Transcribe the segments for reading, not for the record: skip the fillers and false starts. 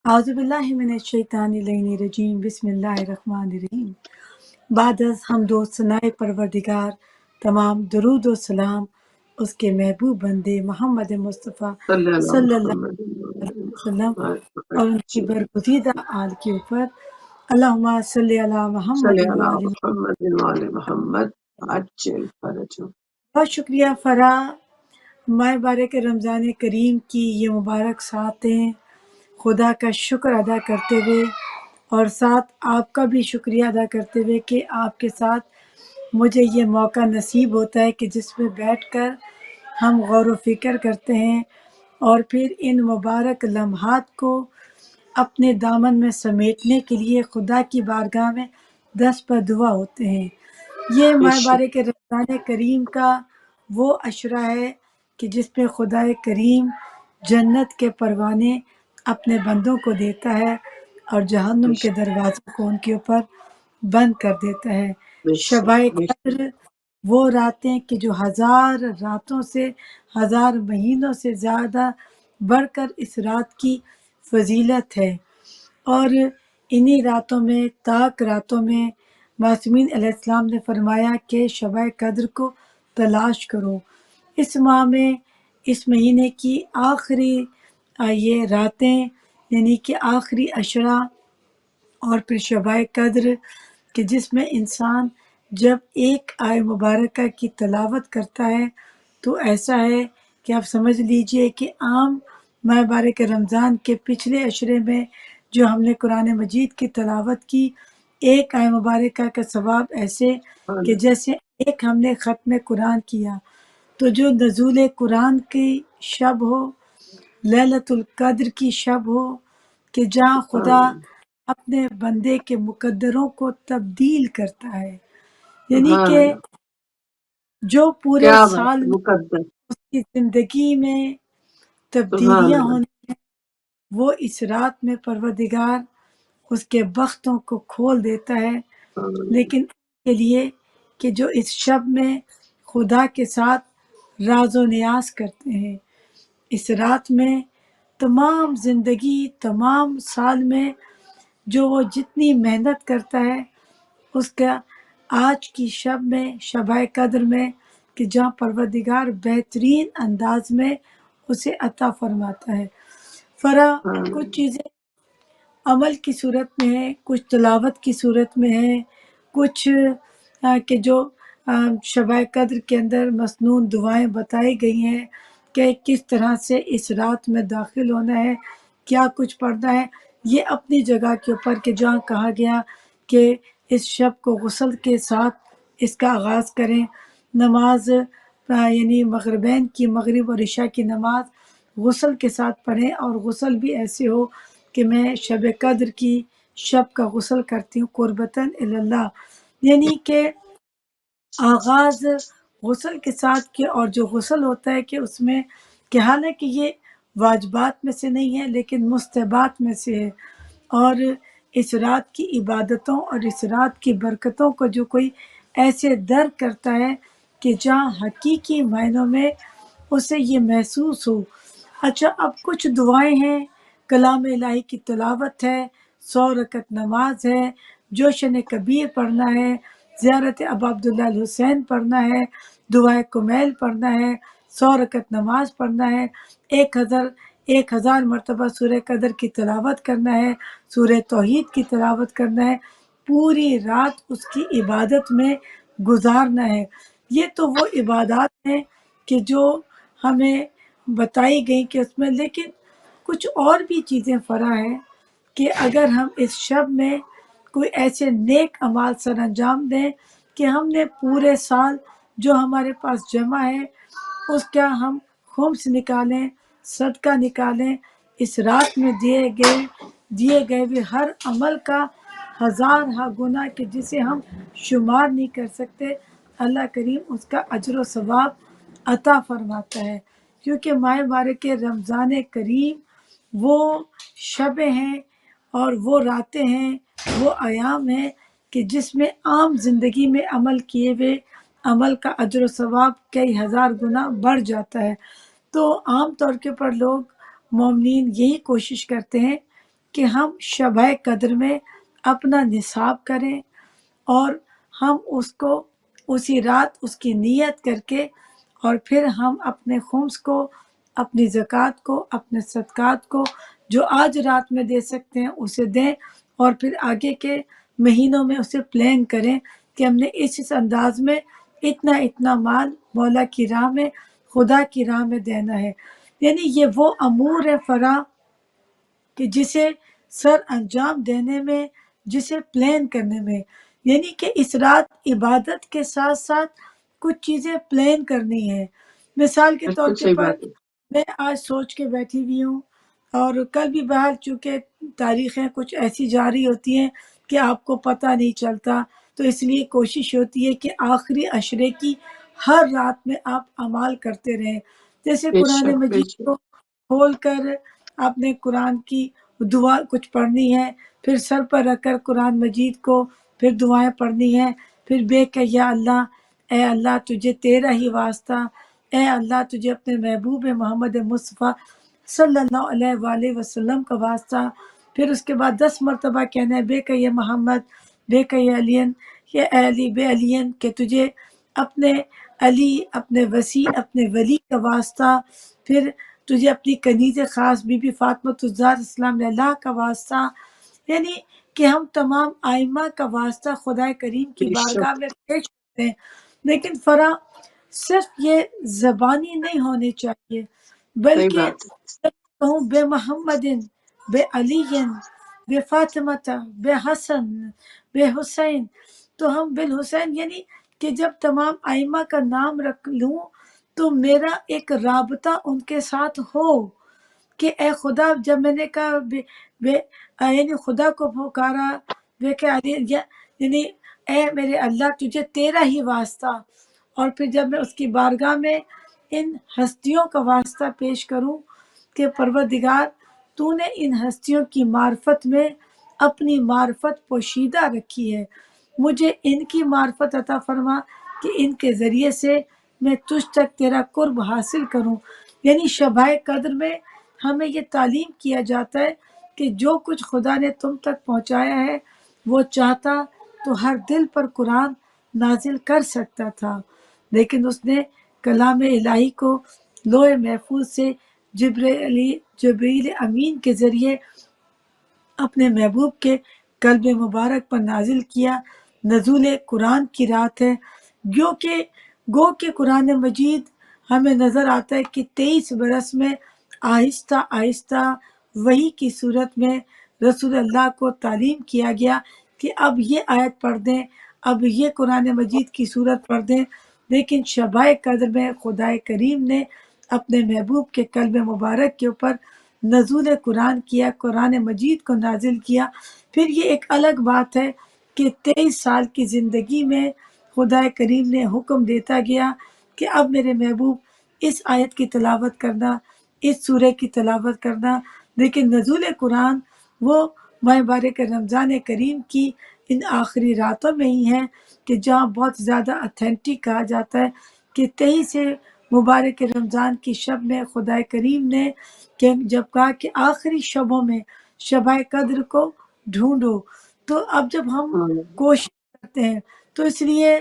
اعوذ باللہ من الشیطان الرجیم بسم اللہ الرحمن الرحیم۔ بعد از حمد و ثنائے پروردگار، تمام درود و سلام اس کے محبوب بندے محمد مصطفیٰ صلی اللہ صلی اللہ محمد علیہ وسلم اور ان کی جی برگزیدہ آل کے اوپر۔ اللہم صلی علی محمد صلی اللہ وعلی۔ محمد وعلی محمد عجل فرجہ۔ بہت شکریہ فرا، ماہ بارک رمضان کریم کی یہ مبارک ساعتیں خدا کا شکر ادا کرتے ہوئے اور ساتھ آپ کا بھی شکریہ ادا کرتے ہوئے کہ آپ کے ساتھ مجھے یہ موقع نصیب ہوتا ہے کہ جس میں بیٹھ کر ہم غور و فکر کرتے ہیں اور پھر ان مبارک لمحات کو اپنے دامن میں سمیٹنے کے لیے خدا کی بارگاہ میں دست پر دعا ہوتے ہیں۔ یہ بے ماہ شک بارک رمضان کریم کا وہ عشرہ ہے کہ جس میں خدا کریم جنت کے پروانے اپنے بندوں کو دیتا ہے اور بے جہنم کے شک دروازوں کو ان کے اوپر بند کر دیتا ہے۔ بے شک شبائے بے شک قدر وہ راتیں کہ جو ہزار راتوں سے، ہزار مہینوں سے زیادہ بڑھ کر اس رات کی فضیلت ہے، اور انہی راتوں میں، تاک راتوں میں معصومین علیہ السلام نے فرمایا کہ شبۂ قدر کو تلاش کرو۔ اس ماہ میں، اس مہینے کی آخری یہ راتیں یعنی کہ آخری عشرہ اور پھر شبۂ قدر کہ جس میں انسان جب ایک آیہ مبارکہ کی تلاوت کرتا ہے تو ایسا ہے کہ آپ سمجھ لیجئے کہ عام ماہ بارک رمضان کے پچھلے عشرے میں جو ہم نے قرآن مجید کی تلاوت کی، ایک آیہ مبارکہ کا ثواب ایسے کہ جیسے ایک ہم نے ختم قرآن کیا۔ تو جو نزول قرآن کی شب ہو، لیلۃ القدر کی شب ہو کہ جہاں خدا اپنے بندے کے مقدروں کو تبدیل کرتا ہے، یعنی سبحان کہ اللہ، جو پورے کیا بات سال ہے، میں مقدس، اس کی زندگی میں سبحان تبدیلیاں اللہ، ہونی ہیں، وہ اس رات میں پروردگار اس کے بختوں کو کھول دیتا ہے، سبحان اللہ، لیکن اس کے لیے کہ جو اس شب میں خدا کے ساتھ راز و نیاز کرتے ہیں۔ اس رات میں تمام زندگی، تمام سال میں جو وہ جتنی محنت کرتا ہے اس کا آج کی شب میں، شبۂ قدر میں کہ جہاں پروردگار بہترین انداز میں اسے عطا فرماتا ہے۔ سبحان کچھ اللہ، چیزیں عمل کی صورت میں ہے، کچھ تلاوت کی صورت میں ہے، کچھ کہ جو شبۂ قدر کے اندر مسنون دعائیں بتائی گئی ہیں کہ کس طرح سے اس رات میں داخل ہونا ہے، کیا کچھ پڑھنا ہے۔ یہ اپنی جگہ کے اوپر کہ جہاں کہا گیا کہ اس شب کو غسل کے ساتھ اس کا آغاز کریں، نماز یعنی مغربین کی، مغرب اور عشاء کی نماز غسل کے ساتھ پڑھیں، اور غسل بھی ایسے ہو کہ میں شب قدر کی شب کا غسل کرتی ہوں قربتاً اللہ، یعنی کہ آغاز غسل کے ساتھ کے، اور جو غسل ہوتا ہے کہ اس میں کہ حالانکہ یہ واجبات میں سے نہیں ہے لیکن مستحبات میں سے ہے، اور اس رات کی عبادتوں اور اس رات کی برکتوں کو جو کوئی ایسے درک کرتا ہے کہ جہاں حقیقی معنوں میں اسے یہ محسوس ہو۔ اچھا، اب کچھ دعائیں ہیں، کلام الہی کی تلاوت ہے، 100 رکعت نماز ہے، جوشن کبیر پڑھنا ہے، زیارت ابا عبداللہ الحسین پڑھنا ہے، دعائے کمیل پڑھنا ہے، 100 رکعت نماز پڑھنا ہے، 1000 مرتبہ سورہ قدر کی تلاوت کرنا ہے، سورہ توحید کی تلاوت کرنا ہے، پوری رات اس کی عبادت میں گزارنا ہے۔ یہ تو وہ عبادات ہیں کہ جو ہمیں بتائی گئی کہ اس میں، لیکن کچھ اور بھی چیزیں فرا ہے کہ اگر ہم اس شب میں کوئی ایسے نیک اعمال سر انجام دیں کہ ہم نے پورے سال جو ہمارے پاس جمع ہے اس کا ہم خمس نکالیں، صدقہ نکالیں، اس رات میں دیے گئے ہوئے ہر عمل کا ہزار ہا گنا کہ جسے ہم شمار نہیں کر سکتے، اللہ کریم اس کا اجر و ثواب عطا فرماتا ہے، کیونکہ ماہ مبارک رمضان کریم وہ شبیں ہیں اور وہ راتیں ہیں، وہ ایام ہیں کہ جس میں عام زندگی میں عمل کیے ہوئے عمل کا اجر و ثواب کئی ہزار گنا بڑھ جاتا ہے۔ تو عام طور کے پر لوگ مومنین یہی کوشش کرتے ہیں کہ ہم شبہ قدر میں اپنا نصاب کریں اور ہم اس کو اسی رات اس کی نیت کر کے اور پھر ہم اپنے خمس کو، اپنی زکوٰۃ کو، اپنے صدقات کو جو آج رات میں دے سکتے ہیں اسے دیں، اور پھر آگے کے مہینوں میں اسے پلان کریں کہ ہم نے اس انداز میں اتنا اتنا مال مولا کی راہ میں، خدا کی راہ میں دینا ہے۔ یعنی یہ وہ امور ہے فراں کہ جسے سر انجام دینے میں، جسے پلان کرنے میں، یعنی کہ اس رات عبادت کے ساتھ ساتھ کچھ چیزیں پلان کرنی ہے۔ مثال کے طور بالکل کے صحیح پر بات ہے۔ میں آج سوچ کے بیٹھی ہوئی ہوں، اور کل بھی بہرحال چونکہ تاریخیں کچھ ایسی جاری ہوتی ہیں کہ آپ کو پتہ نہیں چلتا، تو اس لیے کوشش ہوتی ہے کہ آخری عشرے کی ہر رات میں آپ اعمال کرتے رہیں۔ جیسے بے قرآن شک بے مجید شک۔ کو کھول کر آپ نے قرآن کی دعا کچھ پڑھنی ہے، پھر سر پر رکھ کر قرآن مجید کو پھر دعائیں پڑھنی ہے، پھر بے کہ یا اللہ، اے اللہ تجھے تیرا ہی واسطہ، اے اللہ تجھے اپنے محبوب محمد مصطفیٰ صلی اللہ علیہ وآلہ وسلم کا واسطہ، پھر اس کے بعد 10 مرتبہ کہنا ہے بے کہ یہ محمد، بے کہ یہ علین، یہ اے علی بے علین، کہ تجھے اپنے علی، اپنے وسیع، اپنے ولی کا واسطہ، پھر تجھے اپنی کنیز خاص بی بی فاطمۃ الزہرا السلام اللہ کا واسطہ، یعنی کہ ہم تمام آئمہ کا واسطہ خدا کریم کی بے بارگاہ شک میں پیش کرتے ہیں۔ لیکن فرا صرف یہ زبانی نہیں ہونی چاہیے، صحیح بلکہ بات ہے۔ جب کہوں بے محمد، بے علی، بے فاطمہ، بے حسن، بے حسین، تو ہم بالحسین، یعنی کہ جب تمام آئمہ کا نام رکھ لوں تو میرا ایک رابطہ ان کے ساتھ ہو کہ اے خدا، جب میں نے کہا بے یعنی خدا کو پکارا بے کہ علی، یعنی اے میرے اللہ تجھے تیرا ہی واسطہ، اور پھر جب میں اس کی بارگاہ میں ان ہستیوں کا واسطہ پیش کروں کہ پروردگار تو نے ان ہستیوں کی معرفت میں اپنی معرفت پوشیدہ رکھی ہے، مجھے ان کی معرفت عطا فرما کہ ان کے ذریعے سے میں تجھ تک تیرا قرب حاصل کروں۔ یعنی شبہ قدر میں ہمیں یہ تعلیم کیا جاتا ہے کہ جو کچھ خدا نے تم تک پہنچایا ہے وہ چاہتا تو ہر دل پر قرآن نازل کر سکتا تھا، لیکن اس نے کلام الہی کو لوح محفوظ سے جبریل امین کے ذریعے اپنے محبوب کے قلب مبارک پر نازل کیا۔ نزول قرآن کی رات ہے، گو کہ قرآن مجید ہمیں نظر آتا ہے کہ 23 برس میں آہستہ آہستہ وحی کی صورت میں رسول اللہ کو تعلیم کیا گیا کہ اب یہ آیت پڑھ دیں، اب یہ قرآن مجید کی صورت پڑھ دیں، لیکن شبہ قدر میں خدا کریم نے اپنے محبوب کے قلب مبارک کے اوپر نزول قرآن کیا، قرآن مجید کو نازل کیا۔ پھر یہ ایک الگ بات ہے کہ 23 سال کی زندگی میں خدا کریم نے حکم دیتا گیا کہ اب میرے محبوب اس آیت کی تلاوت کرنا، اس سورہ کی تلاوت کرنا، لیکن نزول قرآن وہ ماہ مبارک رمضان کریم کی ان آخری راتوں میں ہی ہے کہ جہاں بہت زیادہ اتھینٹک کہا جاتا ہے کہ 23 مبارک رمضان کی شب میں خدا کریم نے کہ جب کہا کہ آخری شبوں میں شبہ قدر کو ڈھونڈو، تو اب جب ہم کوشش کرتے ہیں تو اس لیے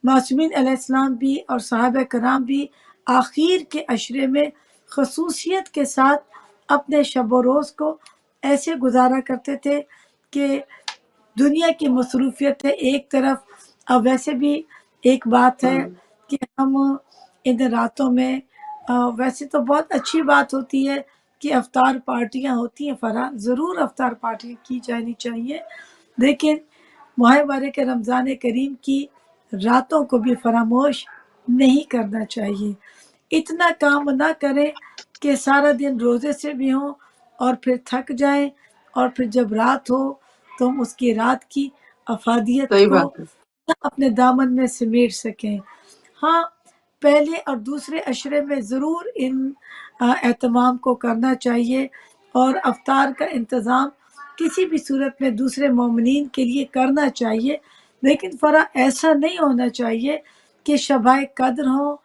معصومین علیہ السلام بھی اور صحابہ کرام بھی آخر کے عشرے میں خصوصیت کے ساتھ اپنے شب و روز کو ایسے گزارا کرتے تھے کہ دنیا کی مصروفیت ہے ایک طرف، اب ویسے بھی ایک بات ہے کہ ہم ان راتوں میں ویسے تو بہت اچھی بات ہوتی ہے کہ افطار پارٹیاں ہوتی ہیں، فرا ضرور افطار پارٹیاں کی جانی چاہیے، لیکن ماہ مبارک رمضان کریم کی راتوں کو بھی فراموش نہیں کرنا چاہیے۔ اتنا کام نہ کریں کہ سارا دن روزے سے بھی ہوں اور پھر تھک جائیں، اور پھر جب رات ہو تو ہم اس کی رات کی افادیت صحیح کو بات ہے۔ نہ اپنے دامن میں سمیٹ سکیں۔ ہاں، پہلے اور دوسرے عشرے میں ضرور ان اہتمام کو کرنا چاہیے، اور افطار کا انتظام کسی بھی صورت میں دوسرے مومنین کے لیے کرنا چاہیے، لیکن فرا ایسا نہیں ہونا چاہیے کہ شبہ قدر ہوں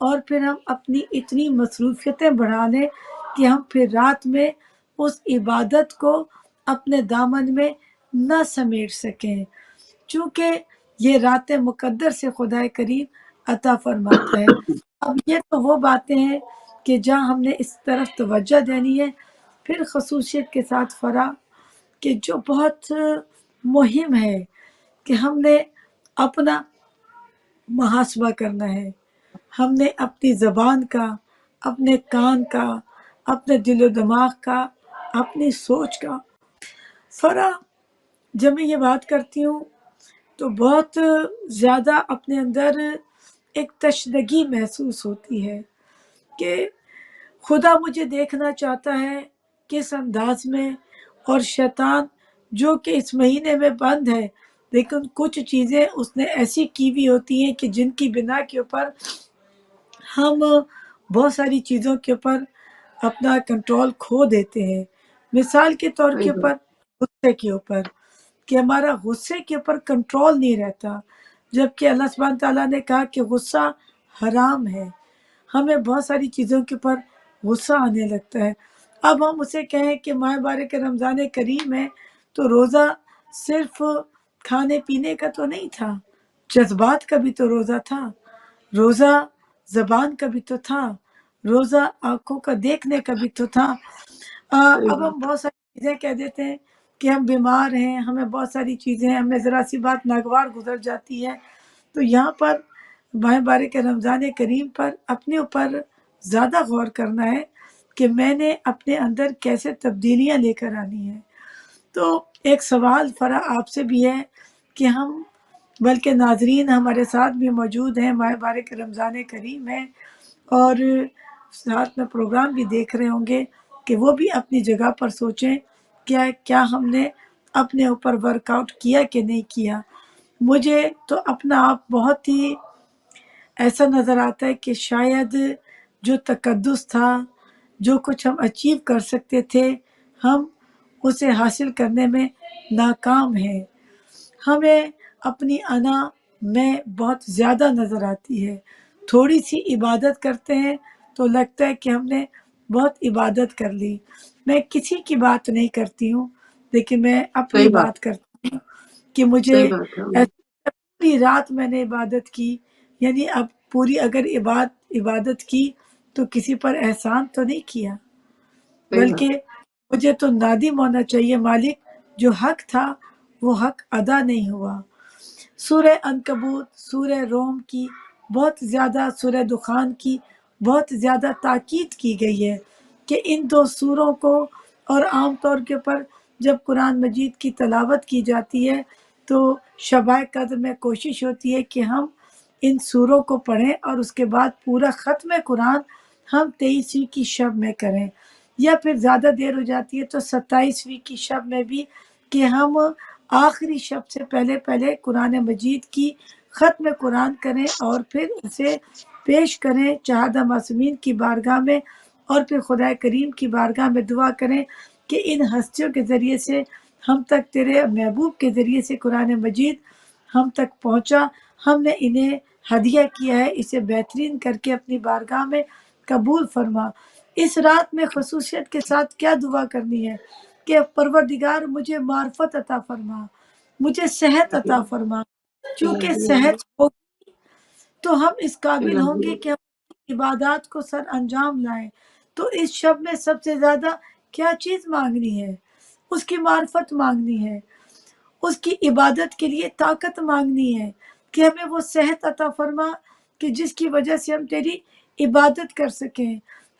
اور پھر ہم اپنی اتنی مصروفیتیں بڑھا لیں کہ ہم پھر رات میں اس عبادت کو اپنے دامن میں نہ سمیٹ سکیں، چونکہ یہ رات مقدر سے خدا کریم عطا فرماتا ہے۔ اب یہ تو وہ باتیں ہیں کہ جہاں ہم نے اس طرف توجہ دینی ہے۔ پھر خصوصیت کے ساتھ فرا کہ جو بہت مہم ہے کہ ہم نے اپنا محاسبہ کرنا ہے، ہم نے اپنی زبان کا، اپنے کان کا، اپنے دل و دماغ کا، اپنی سوچ کا۔ فرا جب میں یہ بات کرتی ہوں تو بہت زیادہ اپنے اندر ایک تشنگی محسوس ہوتی ہے کہ خدا مجھے دیکھنا چاہتا ہے کس انداز میں، اور شیطان جو کہ اس مہینے میں بند ہے لیکن کچھ چیزیں اس نے ایسی کی بھی ہوتی ہیں کہ جن کی بنا کے اوپر ہم بہت ساری چیزوں کے اوپر اپنا کنٹرول کھو دیتے ہیں۔ مثال کے طور کے صحیح اوپر غصے کے اوپر، کہ ہمارا غصے کے اوپر کنٹرول نہیں رہتا، جبکہ اللہ سبحانہ تعالیٰ نے کہا کہ غصہ حرام ہے۔ ہمیں بہت ساری چیزوں کے اوپر غصہ آنے لگتا ہے۔ اب ہم اسے کہیں کہ ماہ مبارک رمضان کریم ہے تو روزہ صرف کھانے پینے کا تو نہیں تھا، جذبات کا بھی تو روزہ تھا، روزہ زبان کا بھی تو تھا، روزہ آنکھوں کا دیکھنے کا بھی تو تھا۔ صحیح اب ہم بات بہت ساری چیزیں کہہ دیتے ہیں کہ ہم بیمار ہیں، ہمیں بہت ساری چیزیں، ہمیں ذرا سی بات ناگوار گزر جاتی ہے۔ تو یہاں پر ماہ مبارک رمضان کریم پر اپنے اوپر زیادہ غور کرنا ہے کہ میں نے اپنے اندر کیسے تبدیلیاں لے کر آنی ہیں۔ تو ایک سوال فرا آپ سے بھی ہے کہ ہم، بلکہ ناظرین ہمارے ساتھ بھی موجود ہیں، ماہ مبارک رمضان کریم ہے اور ساتھ میں پروگرام بھی دیکھ رہے ہوں گے، کہ وہ بھی اپنی جگہ پر سوچیں کیا ہم نے اپنے اوپر ورک آؤٹ کیا کہ نہیں کیا۔ مجھے تو اپنا آپ بہت ہی ایسا نظر آتا ہے کہ شاید جو تقدس تھا، جو کچھ ہم اچیو کر سکتے تھے، ہم اسے حاصل کرنے میں ناکام ہیں۔ ہمیں اپنی انا میں بہت زیادہ نظر آتی ہے، تھوڑی سی عبادت کرتے ہیں تو لگتا ہے کہ ہم نے بہت عبادت کر لی۔ میں کسی کی بات نہیں کرتی ہوں، لیکن میں اپنی صحیح بات بات کرتی ہوں کہ مجھے صحیح بات ہے ایسا پوری رات میں نے عبادت کی، یعنی اب پوری اگر عبادت کی تو کسی پر احسان تو نہیں کیا، صحیح بات بلکہ مجھے تو نادم ہونا چاہیے مالک، جو حق تھا وہ حق ادا نہیں ہوا۔ سورہ عنکبوت، سورہ روم کی بہت زیادہ، سورہ دخان کی بہت زیادہ تاکید کی گئی ہے کہ ان دو سوروں کو، اور عام طور کے پر جب قرآن مجید کی تلاوت کی جاتی ہے تو شبائے قدر میں کوشش ہوتی ہے کہ ہم ان سوروں کو پڑھیں اور اس کے بعد پورا ختم قرآن ہم 23ویں کی شب میں کریں، یا پھر زیادہ دیر ہو جاتی ہے تو 27ویں کی شب میں بھی، کہ ہم آخری شب سے پہلے قرآن مجید کی ختم قرآن کریں اور پھر اسے پیش کریں چہادہ معصومین کی بارگاہ میں، اور پھر خدا کریم کی بارگاہ میں دعا کریں کہ ان ہستیوں کے ذریعے سے ہم تک، تیرے محبوب کے ذریعے سے قرآن مجید ہم تک پہنچا، ہم نے انہیں ہدیہ کیا ہے، اسے بہترین کر کے اپنی بارگاہ میں قبول فرما۔ اس رات میں خصوصیت کے ساتھ کیا دعا کرنی ہے کہ پروردگار مجھے معرفت عطا فرما، مجھے صحت عطا فرما، چونکہ صحت ہو تو ہم اس قابل ہوں گے کہ ہم عبادات کو سر انجام لائیں۔ تو اس شب میں سب سے زیادہ کیا چیز مانگنی ہے؟ اس کی معرفت مانگنی ہے، اس کی عبادت کے لیے طاقت مانگنی ہے کہ ہمیں وہ صحت عطا فرما کہ جس کی وجہ سے ہم تیری عبادت کر سکیں،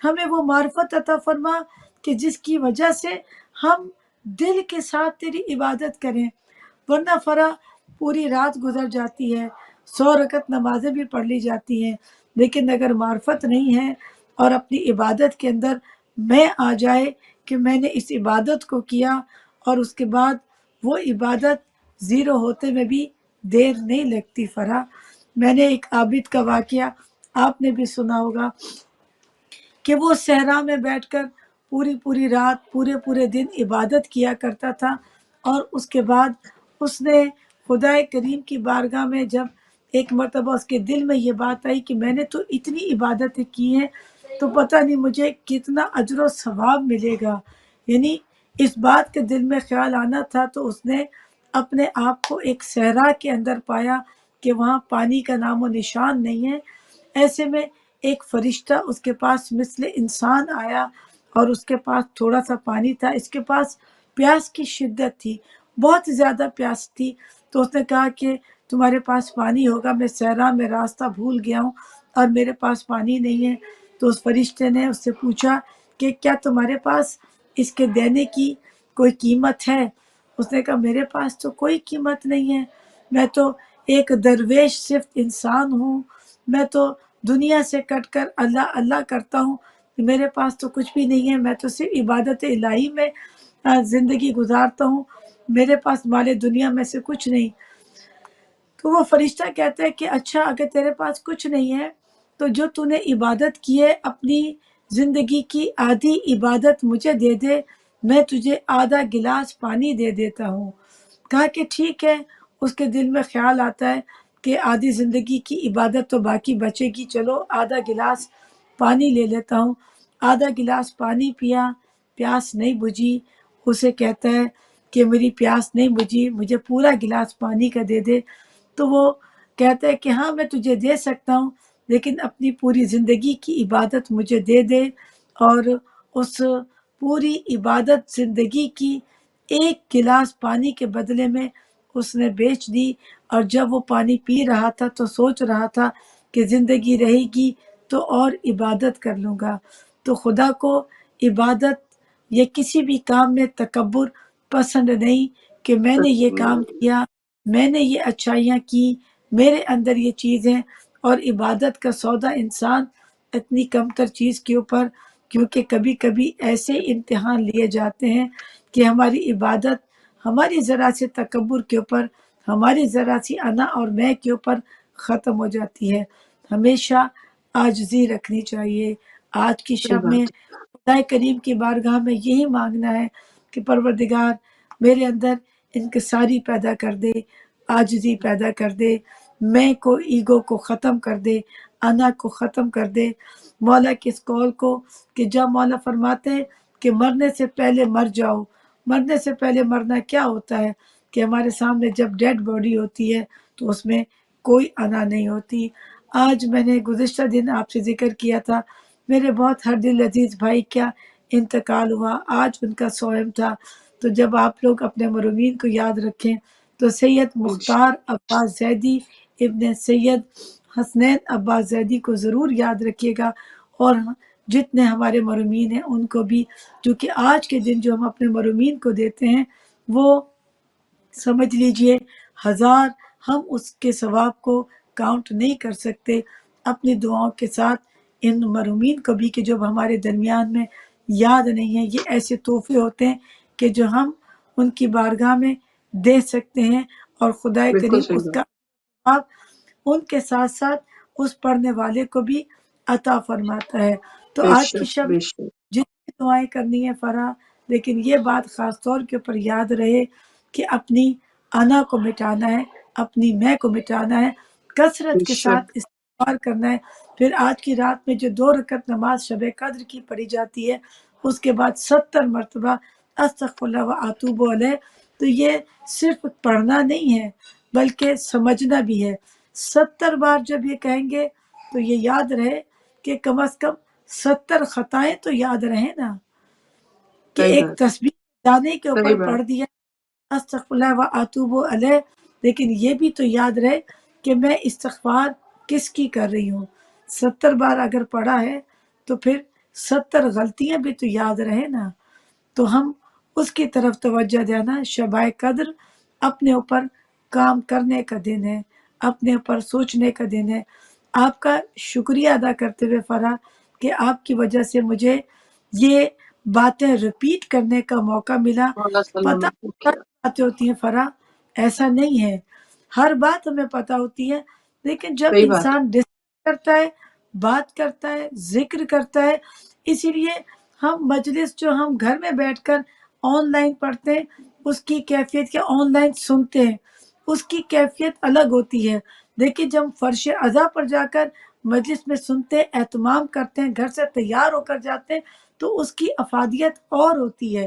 ہمیں وہ معرفت عطا فرما کہ جس کی وجہ سے ہم دل کے ساتھ تیری عبادت کریں، ورنہ فرا پوری رات گزر جاتی ہے، 100 رکعت نمازیں بھی پڑھ لی جاتی ہیں، لیکن اگر معرفت نہیں ہے اور اپنی عبادت کے اندر میں آ جائے کہ میں نے اس عبادت کو کیا، اور اس کے بعد وہ عبادت زیرو ہوتے میں بھی دیر نہیں لگتی فرا۔ میں نے ایک عابد کا واقعہ آپ نے بھی سنا ہوگا کہ وہ صحرا میں بیٹھ کر پوری رات، پورے دن عبادت کیا کرتا تھا، اور اس کے بعد اس نے خدا کریم کی بارگاہ میں جب ایک مرتبہ اس کے دل میں یہ بات آئی کہ میں نے تو اتنی عبادتیں کی ہیں تو پتہ نہیں مجھے کتنا اجر و ثواب ملے گا، یعنی اس بات کا دل میں خیال آنا تھا تو اس نے اپنے آپ کو ایک صحرا کے اندر پایا کہ وہاں پانی کا نام و نشان نہیں ہے۔ ایسے میں ایک فرشتہ اس کے پاس مثل انسان آیا اور اس کے پاس تھوڑا سا پانی تھا، اس کے پاس پیاس کی شدت تھی، بہت زیادہ پیاس تھی۔ تو اس نے کہا کہ تمہارے پاس پانی ہوگا، میں صحرا میں راستہ بھول گیا ہوں اور میرے پاس پانی نہیں ہے۔ تو اس فرشتے نے اس سے پوچھا کہ کیا تمہارے پاس اس کے دینے کی کوئی قیمت ہے؟ اس نے کہا میرے پاس تو کوئی قیمت نہیں ہے، میں تو ایک درویش صرف انسان ہوں، میں تو دنیا سے کٹ کر اللہ اللہ کرتا ہوں، میرے پاس تو کچھ بھی نہیں ہے، میں تو صرف عبادت الہی میں زندگی گزارتا ہوں، میرے پاس مال دنیا میں سے کچھ نہیں۔ تو وہ فرشتہ کہتا ہے کہ اچھا اگر تیرے پاس کچھ نہیں ہے تو جو تو نے عبادت کی ہے اپنی زندگی کی آدھی عبادت مجھے دے دے، میں تجھے آدھا گلاس پانی دے دیتا ہوں۔ کہا کہ ٹھیک ہے۔ اس کے دل میں خیال آتا ہے کہ آدھی زندگی کی عبادت تو باقی بچے گی، چلو آدھا گلاس پانی لے لیتا ہوں۔ آدھا گلاس پانی پیا، پیاس نہیں بجھی۔ اسے کہتا ہے کہ میری پیاس نہیں بجھی، مجھے پورا گلاس پانی کا دے دے۔ تو وہ کہتا ہے کہ ہاں میں تجھے دے سکتا ہوں، لیکن اپنی پوری زندگی کی عبادت مجھے دے دے۔ اور اس پوری عبادت زندگی کی ایک گلاس پانی کے بدلے میں اس نے بیچ دی۔ اور جب وہ پانی پی رہا تھا تو سوچ رہا تھا کہ زندگی رہے گی تو اور عبادت کر لوں گا۔ تو خدا کو عبادت یا کسی بھی کام میں تکبر پسند نہیں کہ میں نے یہ کام کیا، میں نے یہ اچھائیاں کی، میرے اندر یہ چیز ہے۔ اور عبادت کا سودا انسان اتنی کمتر چیز کے اوپر، کیونکہ کبھی کبھی ایسے امتحان لیے جاتے ہیں کہ ہماری عبادت ہماری ذرا سے تکبر کے اوپر، ہماری ذرا سی انا اور میں کے اوپر ختم ہو جاتی ہے۔ ہمیشہ عاجزی رکھنی چاہیے۔ آج کی صحیح شب میں بات خدا کریم کی بارگاہ میں یہی مانگنا ہے کہ پروردگار میرے اندر انکساری پیدا کر دے، عاجزی پیدا کر دے، میں کو ایگو کو ختم کر دے، انا کو ختم کر دے۔ مولا کے اس قول کو کہ جب مولا فرماتے ہیں کہ مرنے سے پہلے مر جاؤ، مرنے سے پہلے مرنا کیا ہوتا ہے کہ ہمارے سامنے جب ڈیڈ باڈی ہوتی ہے تو اس میں کوئی انا نہیں ہوتی۔ آج میں نے گزشتہ دن آپ سے ذکر کیا تھا، میرے بہت ہر دل عزیز بھائی کا انتقال ہوا، آج ان کا صوم تھا۔ تو جب آپ لوگ اپنے مرحومین کو یاد رکھیں تو سید مختار عباس زیدی ابن سید حسنین عباس زیدی کو ضرور یاد رکھیے گا، اور جتنے ہمارے مرحومین ہیں ان کو بھی، کیونکہ آج کے دن جو ہم اپنے مرحومین کو دیتے ہیں وہ سمجھ لیجئے ہزار، ہم اس کے ثواب کو کاؤنٹ نہیں کر سکتے۔ اپنی دعاؤں کے ساتھ ان مرحومین کو بھی کہ جو ہمارے درمیان میں یاد نہیں ہے، یہ ایسے تحفے ہوتے ہیں کہ جو ہم ان کی بارگاہ میں دے سکتے ہیں، اور خدا بالکل کریم صحیح اس بات، کا ثواب ان کے ساتھ ساتھ اس پڑھنے والے کو بھی عطا فرماتا ہے۔ تو بے آج کی شک شب بے شک، جتنی دعائیں کرنی ہے فرا، لیکن یہ بات خاص طور کے اوپر یاد رہے کہ اپنی انا کو مٹانا ہے، اپنی میں کو مٹانا ہے، بے کثرت کے شک ساتھ استغفار کرنا ہے۔ پھر آج کی رات میں جو 2 رکعت نماز شب قدر کی پڑھی جاتی ہے، اس کے بعد 70 مرتبہ استغفر اللہ و اتوب علیہ۔ تو یہ صرف پڑھنا نہیں ہے بلکہ سمجھنا بھی ہے۔ 70 بار جب یہ کہیں گے تو یہ یاد رہے کہ کم از کم 70 خطائیں تو یاد رہیں نا، کہ صحیح ایک بات تسبیح دانے کے صحیح اوپر بات، پڑھ دیا استغفر اللہ و اتوب علیہ، لیکن یہ بھی تو یاد رہے کہ میں استغفار کس کی کر رہی ہوں۔ 70 بار اگر پڑھا ہے تو پھر 70 غلطیاں بھی تو یاد رہے نا۔ تو ہم اس کی طرف توجہ دینا۔ شب قدر اپنے اوپر کام کرنے کا دن ہے، اپنے اوپر سوچنے کا دن ہے۔ آپ کا شکریہ ادا کرتے ہوئے فرا کہ آپ کی وجہ سے مجھے یہ باتیں ریپیٹ کرنے کا موقع ملا۔ اللہ پتہ سلامت رکھے، باتیں ہوتی ہیں فرا، ایسا نہیں ہے ہر بات ہمیں پتہ ہوتی ہے، لیکن جب صحیح بات، انسان ڈسکس کرتا ہے، بات کرتا ہے، ذکر کرتا ہے، اسی لیے ہم مجلس جو ہم گھر میں بیٹھ کر آن لائن پڑھتے ہیں اس کی کیفیت، یا آن لائن سنتے ہیں اس کی کیفیت الگ ہوتی ہے، لیکن جب ہم فرش ازا پر جا کر مجلس میں سنتے ہیں، اہتمام کرتے ہیں، گھر سے تیار ہو کر جاتے ہیں تو اس کی افادیت اور ہوتی ہے۔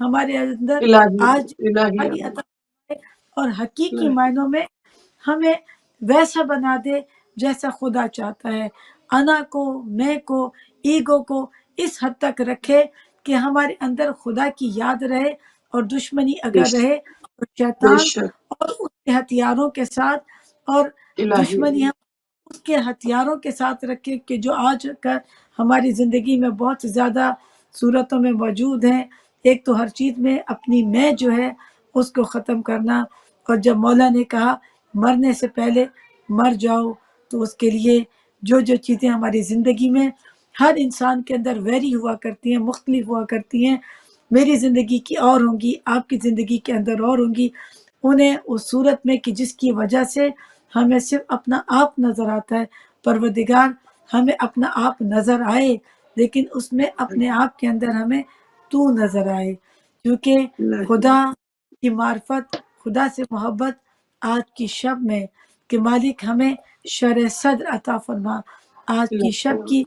ہمارے اندر الہی آج الہی ہماری اللہ عطا فرمائے اور حقیقی الہی معنوں میں ہمیں ویسا بنا دے جیسا خدا چاہتا ہے. انا کو، میں کو، ایگو کو اس حد تک رکھے کہ ہمارے اندر خدا کی یاد رہے، اور دشمنی بے اگر شک رہے تو بے شیطان شک اور اس کے ہتھیاروں کے ساتھ، اور الہی دشمنی ہم اس کے ہتھیاروں کے ساتھ رکھے کہ جو آج کل ہماری زندگی میں بہت زیادہ صورتوں میں موجود ہیں. ایک تو ہر چیز میں اپنی میں جو ہے اس کو ختم کرنا، اور جب مولا نے کہا مرنے سے پہلے مر جاؤ، تو اس کے لیے جو جو چیزیں ہماری زندگی میں ہر انسان کے اندر ویری ہوا کرتی ہیں، مختلف ہوا کرتی ہیں، میری زندگی کی اور ہوں گی، آپ کی زندگی کے اندر اور ہوں گی، انہیں اس صورت میں کہ جس کی وجہ سے ہمیں صرف اپنا آپ نظر آتا ہے. پروردگار ہمیں اپنا آپ نظر آئے، لیکن اس میں اپنے آپ کے اندر ہمیں تو نظر آئے، کیونکہ الہی خدا کی معرفت، خدا سے محبت آج کی شب میں کہ مالک ہمیں شرح صدر عطا فرما، آج کی الہی شب کی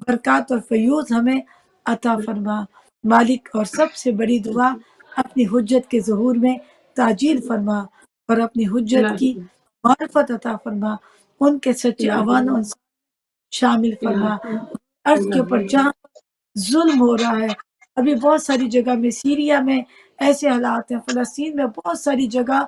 برکات اور فیوز ہمیں عطا فرما مالک. اور سب سے بڑی دعا اپنی حجت کے ظہور میں تاجیل فرما، اور اپنی حجت کی الہی معرفت عطا فرما، ان کے سچے الہی اوان و شامل فرما. الہی عرض کے اوپر الہی جہاں ظلم ہو رہا ہے، ابھی بہت ساری جگہ میں، سیریا میں ایسے حالات ہیں، فلسطین میں بہت ساری جگہ،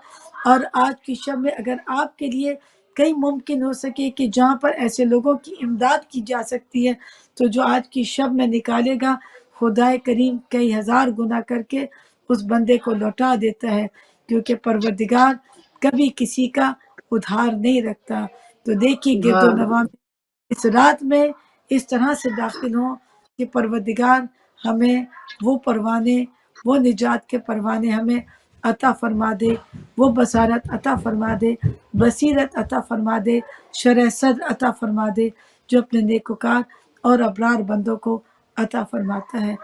اور آج کی شب میں اگر آپ کے لیے کئی ممکن ہو سکے کہ جہاں پر ایسے لوگوں کی امداد کی جا سکتی ہے، تو جو آج کی شب میں نکالے گا، خدائے کریم کئی ہزار گنا کر کے اس بندے کو لوٹا دیتا ہے، کیونکہ پروردگار کبھی کسی کا ادھار نہیں رکھتا. تو دیکھیے گرد و سبحان نواح اللہ میں اس رات میں اس طرح سے داخل ہوں کہ پروردگار ہمیں وہ پروانے، وہ نجات کے پروانے ہمیں عطا فرما دے، وہ بصارت عطا فرما دے، بصیرت عطا فرما دے، شرح صدر عطا فرما دے، جو اپنے نیکوکار اور ابرار بندوں کو عطا فرماتا ہے.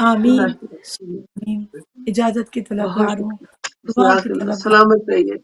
آمین. الہی آمین. اجازت کی بہت طلبگار ہوں، شکریہ دعاؤں جزاک کی اللہ طلبگار. سلامت رہیے